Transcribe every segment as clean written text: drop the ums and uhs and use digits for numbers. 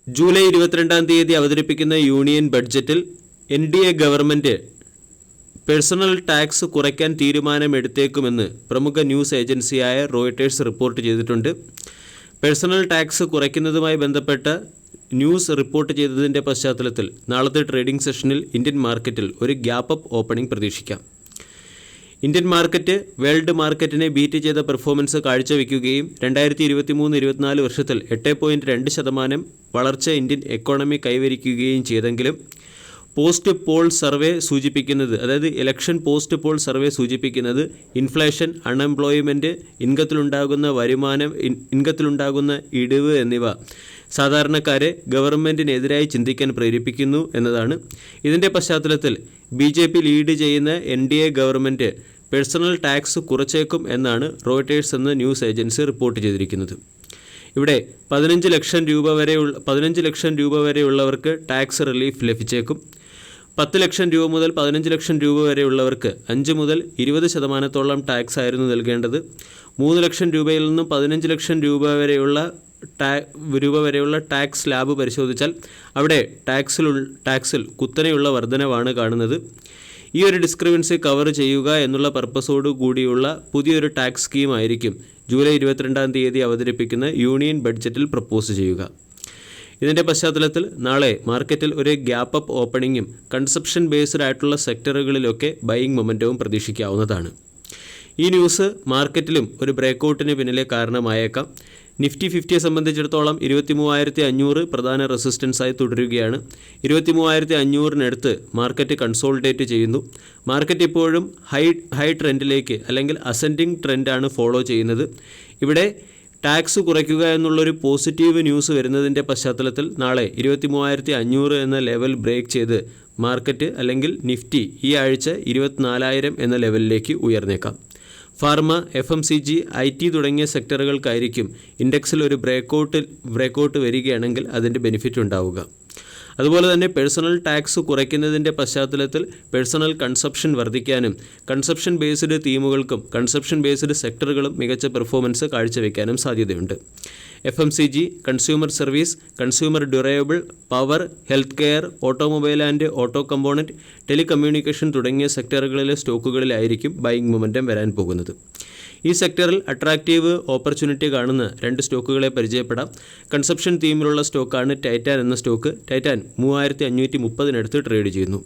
July 22 അവതരിപ്പിക്കുന്ന union ബഡ്ജറ്റിൽ NDA government personal tax കുറയ്ക്കാൻ തീരുമാനമെടുത്തേക്കുമെന്ന് പ്രമുഖ ന്യൂസ് ഏജൻസിയായ റോയിട്ടേഴ്സ് റിപ്പോർട്ട് ചെയ്തിട്ടുണ്ട്. പേഴ്സണൽ ടാക്സ് കുറയ്ക്കുന്നതുമായി ബന്ധപ്പെട്ട ന്യൂസ് റിപ്പോർട്ട് ചെയ്തതിൻ്റെ പശ്ചാത്തലത്തിൽ നാളത്തെ ട്രേഡിംഗ് സെഷനിൽ ഇന്ത്യൻ മാർക്കറ്റിൽ ഒരു ഗ്യാപ്പ് അപ്പ് ഓപ്പണിംഗ് പ്രതീക്ഷിക്കാം. ഇന്ത്യൻ മാർക്കറ്റ് വേൾഡ് മാർക്കറ്റിനെ ബീറ്റ് ചെയ്ത പെർഫോമൻസ് കാഴ്ചവെക്കുകയും 2023-24 വർഷത്തിൽ 8.2% വളർച്ച ഇന്ത്യൻ എക്കോണമി കൈവരിക്കുകയും ചെയ്തെങ്കിലും പോസ്റ്റ് പോൾ സർവേ സൂചിപ്പിക്കുന്നത്, അതായത് ഇലക്ഷൻ പോസ്റ്റ് പോൾ സർവേ സൂചിപ്പിക്കുന്നത് ഇൻഫ്ലേഷൻ, അൺഎംപ്ലോയ്മെൻറ്റ്, ഇൻകത്തിലുണ്ടാകുന്ന ഇടിവ് എന്നിവ സാധാരണക്കാരെ ഗവൺമെൻറ്റിനെതിരായി ചിന്തിക്കാൻ പ്രേരിപ്പിക്കുന്നു എന്നതാണ്. ഇതിൻ്റെ പശ്ചാത്തലത്തിൽ BJP ലീഡ് ചെയ്യുന്ന NDA ഗവൺമെൻറ് പേഴ്സണൽ ടാക്സ് കുറച്ചേക്കും എന്നാണ് റോയിട്ടേഴ്സ് എന്ന ന്യൂസ് ഏജൻസി റിപ്പോർട്ട് ചെയ്തിരിക്കുന്നത്. ഇവിടെ 15 ലക്ഷം രൂപ വരെയുള്ളവർക്ക് ടാക്സ് റിലീഫ് ലഭിച്ചേക്കും. 10 ലക്ഷം രൂപ മുതൽ 15 ലക്ഷം രൂപ വരെയുള്ളവർക്ക് 5 മുതൽ 20% ടാക്സ് ആയിരുന്നു നൽകേണ്ടത്. 3 ലക്ഷം രൂപയിൽ നിന്നും 15 ലക്ഷം രൂപ വരെയുള്ള ടാക്സ് സ്ലാബ് പരിശോധിച്ചാൽ അവിടെ ടാക്സിൽ കുത്തനെയുള്ള വർധനവാണ് കാണുന്നത്. ഈ ഒരു ഡിസ്ക്രിപ്പൻസി കവർ ചെയ്യുക എന്നുള്ള പർപ്പസോടു കൂടിയുള്ള പുതിയൊരു ടാക്സ് സ്കീം ആയിരിക്കും ജൂലൈ 22 അവതരിപ്പിക്കുന്ന യൂണിയൻ ബഡ്ജറ്റിൽ പ്രപ്പോസ് ചെയ്യുക. ഇതിൻ്റെ പശ്ചാത്തലത്തിൽ നാളെ മാർക്കറ്റിൽ ഒരു ഗ്യാപ്പ് അപ്പ് ഓപ്പണിങ്ങും കൺസപ്ഷൻ ബേസ്ഡ് ആയിട്ടുള്ള സെക്ടറുകളിലൊക്കെ ബൈയിങ് മൊമെൻറ്റവും പ്രതീക്ഷിക്കാവുന്നതാണ്. ഈ ന്യൂസ് മാർക്കറ്റിലും ഒരു ബ്രേക്കൗട്ടിന് പിന്നിലെ കാരണമായേക്കാം. നിഫ്റ്റി 50 സംബന്ധിച്ചിടത്തോളം 23,500 പ്രധാന റെസിസ്റ്റൻസായി തുടരുകയാണ്. 23,500-നടുത്ത് മാർക്കറ്റ് കൺസോൾട്ടേറ്റ് ചെയ്യുന്നു. മാർക്കറ്റ് ഇപ്പോഴും ഹൈ ട്രെൻഡിലേക്ക് അല്ലെങ്കിൽ അസെൻഡിങ് ട്രെൻഡാണ് ഫോളോ ചെയ്യുന്നത്. ഇവിടെ ടാക്സ് കുറയ്ക്കുക എന്നുള്ളൊരു പോസിറ്റീവ് ന്യൂസ് വരുന്നതിൻ്റെ പശ്ചാത്തലത്തിൽ നാളെ 23,500 എന്ന ലെവൽ ബ്രേക്ക് ചെയ്ത് മാർക്കറ്റ് അല്ലെങ്കിൽ നിഫ്റ്റി ഈ ആഴ്ച 24,000 എന്ന ലെവലിലേക്ക് ഉയർന്നേക്കാം. ഫാർമ, FMCG, IT തുടങ്ങിയ സെക്ടറുകൾക്കായിരിക്കും ഇൻഡെക്സിൽ ഒരു ബ്രേക്കൗട്ട് വരികയാണെങ്കിൽ അതിൻ്റെ ബെനിഫിറ്റ് ഉണ്ടാവുക. അതുപോലെ തന്നെ പേഴ്സണൽ ടാക്സ് കുറയ്ക്കുന്നതിൻ്റെ പശ്ചാത്തലത്തിൽ പേഴ്സണൽ കൺസപ്ഷൻ വർദ്ധിക്കാനും കൺസപ്ഷൻ ബേസ്ഡ് തീമുകൾക്കും കൺസപ്ഷൻ ബേസ്ഡ് സെക്ടറുകളും മികച്ച പെർഫോമൻസ് കാഴ്ചവെക്കാനും സാധ്യതയുണ്ട്. FMCG, consumer service, consumer durable, power, health care, automobile and auto component, telecommunication തുടങ്ങിയ സെക്ടറുകളിലെ സ്റ്റോക്കുകളിലായിരിക്കും ബൈയിങ് മൊമെൻറ്റം വരാൻ പോകുന്നത്. ഈ സെക്ടറിൽ അട്രാക്റ്റീവ് ഓപ്പർച്യൂണിറ്റി കാണുന്ന 2 സ്റ്റോക്കുകളെ പരിചയപ്പെടാം. കൺസപ്ഷൻ തീമിലുള്ള സ്റ്റോക്കാണ് ടൈറ്റാൻ എന്ന സ്റ്റോക്ക്. ടൈറ്റാൻ 3,530-നടുത്ത് ട്രേഡ് ചെയ്യുന്നു.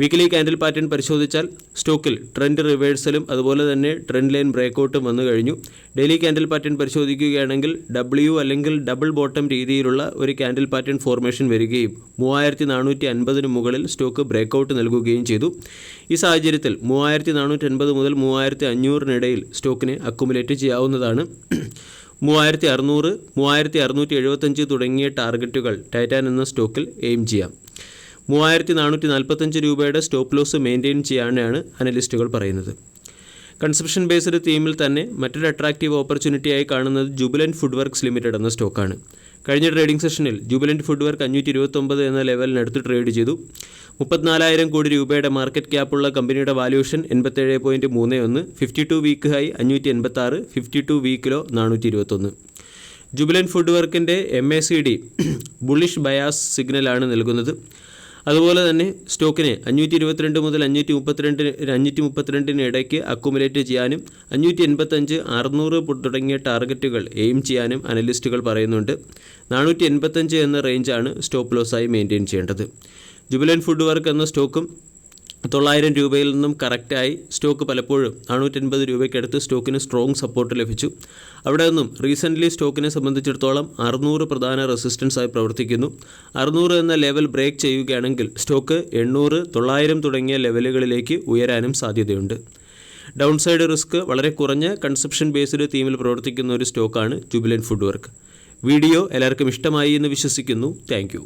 വീക്കിലി ക്യാൻഡിൽ പാറ്റേൺ പരിശോധിച്ചാൽ സ്റ്റോക്കിൽ ട്രെൻഡ് റിവേഴ്സലും അതുപോലെ തന്നെ ട്രെൻഡ് ലൈൻ ബ്രേക്കൗട്ടും വന്നു കഴിഞ്ഞു. ഡെയിലി ക്യാൻഡിൽ പാറ്റേൺ പരിശോധിക്കുകയാണെങ്കിൽ W അല്ലെങ്കിൽ ഡബിൾ ബോട്ടം രീതിയിലുള്ള ഒരു ക്യാൻഡിൽ പാറ്റേൺ ഫോർമേഷൻ വരികയും 3,450-ന് മുകളിൽ സ്റ്റോക്ക് ബ്രേക്കൗട്ട് നൽകുകയും ചെയ്തു. ഈ സാഹചര്യത്തിൽ 3,450 മുതൽ 3,500-നിടയിൽ സ്റ്റോക്കിനെ അക്കുമുലേറ്റ് ചെയ്യാവുന്നതാണ്. 3,600, 3,675 തുടങ്ങിയ ടാർഗറ്റുകൾ ടൈറ്റാൻ എന്ന സ്റ്റോക്കിൽ എയിം ചെയ്യാം. 3,445 രൂപയുടെ സ്റ്റോപ്പ് ലോസ് മെയിൻറ്റെയിൻ ചെയ്യാനാണ് അനലിസ്റ്റുകൾ പറയുന്നത്. കൺസപ്ഷൻ ബേസ്ഡ് തീമിൽ തന്നെ മറ്റൊരു അട്രാക്റ്റീവ് ഓപ്പർച്യൂണിറ്റിയായി കാണുന്നത് ജുബിലൻറ്റ് ഫുഡ് വർക്ക്സ് ലിമിറ്റഡ് എന്ന സ്റ്റോക്കാണ്. കഴിഞ്ഞ ട്രേഡിംഗ് സെഷനിൽ ജുബിലൻറ്റ് ഫുഡ് വർക്ക് 529 എന്ന ലെവലിനടുത്ത് ട്രേഡ് ചെയ്തു. 34,000 കോടി രൂപയുടെ മാർക്കറ്റ് ക്യാപ്പുള്ള കമ്പനിയുടെ വാല്യൂഷൻ 87.31, 52 വീക്ക് ഹൈ 586, 52 വീക്കിലോ 421. ജുബിലൻറ്റ് ഫുഡ് വർക്കിൻ്റെ MACD ബുള്ളിഷ് ബയാസ് സിഗ്നലാണ് നൽകുന്നത്. അതുപോലെ തന്നെ സ്റ്റോക്കിനെ 522 മുതൽ 532 ഇടയ്ക്ക് അക്കുമുലേറ്റ് ചെയ്യാനും 585, 600 തുടങ്ങിയ ടാർഗറ്റുകൾ എയിം ചെയ്യാനും അനലിസ്റ്റുകൾ പറയുന്നുണ്ട്. 485 എന്ന റേഞ്ചാണ് സ്റ്റോപ്പ് ലോസായി മെയിൻറ്റെയിൻ ചെയ്യേണ്ടത്. ജുബിലൻറ്റ് ഫുഡ് വർക്ക് എന്ന സ്റ്റോക്കും 900 രൂപയിൽ നിന്നും കറക്റ്റായി സ്റ്റോക്ക് പലപ്പോഴും 480 രൂപയ്ക്കടുത്ത് സ്റ്റോക്കിന് സ്ട്രോങ് സപ്പോർട്ട് ലഭിച്ചു. അവിടെ നിന്നും റീസെൻ്റ്ലി സ്റ്റോക്കിനെ സംബന്ധിച്ചിടത്തോളം 600 പ്രധാന റെസിസ്റ്റൻസായി പ്രവർത്തിക്കുന്നു. 600 എന്ന ലെവൽ ബ്രേക്ക് ചെയ്യുകയാണെങ്കിൽ സ്റ്റോക്ക് 800, 900 തുടങ്ങിയ ലെവലുകളിലേക്ക് ഉയരാനും സാധ്യതയുണ്ട്. ഡൗൺ സൈഡ് റിസ്ക് വളരെ കുറഞ്ഞ കൺസപ്ഷൻ ബേസ്ഡ് തീമിൽ പ്രവർത്തിക്കുന്ന ഒരു സ്റ്റോക്കാണ് ജുബിലൻറ്റ് ഫുഡ് വർക്ക്. വീഡിയോ എല്ലാവർക്കും ഇഷ്ടമായി എന്ന് വിശ്വസിക്കുന്നു. താങ്ക്